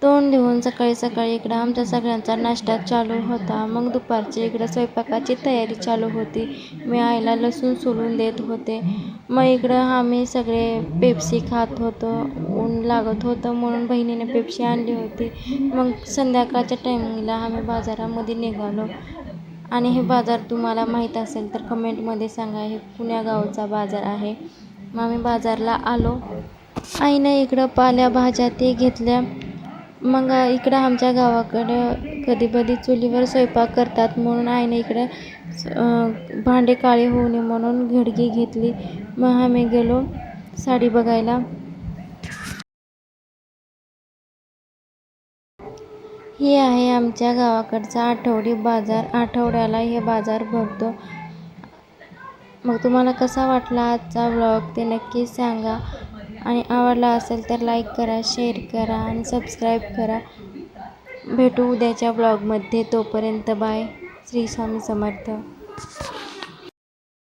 तोंड धुवून सकाळी सकाळी इकडं आमच्या सगळ्यांचा नाश्ता चालू होता. मग दुपारची इकडं स्वयंपाकाची तयारी चालू होती. मी आईला लसूण सोलून देत होते. मग इकडं आम्ही सगळे पेप्सी खात होतो. ऊन लागत होतं म्हणून बहिणीने पेप्सी आणली होती. मग संध्याकाळच्या टायमिंगला आम्ही बाजारामध्ये निघालो. आणि हे बाजार तुम्हाला माहीत असेल तर कमेंटमध्ये सांगा. हे पुण्या गावचा बाजार आहे. मग आम्ही बाजारला आलो. आईने इकडं पालेभाज्या ते घेतल्या. मग इकडं आमच्या गावाकडं कधी कधी चुलीवर स्वयंपाक करतात म्हणून आईने इकडं भांडे काळे होऊ नये म्हणून घडगी घेतली. मग आम्ही गेलो साडी बघायला. ही आहे आमच्या गावाकडचा आठवडी बाजार. आठवड्याला हे बाजार भरतो. मग तुम्हाला कसा वाटला आजचा व्लॉग ते नक्की सांगा. आणि आवडला असेल तर लाईक करा, शेअर करा आणि सबस्क्राईब करा. भेटू उद्याच्या व्लॉगमध्ये. तोपर्यंत बाय. श्री स्वामी समर्थ.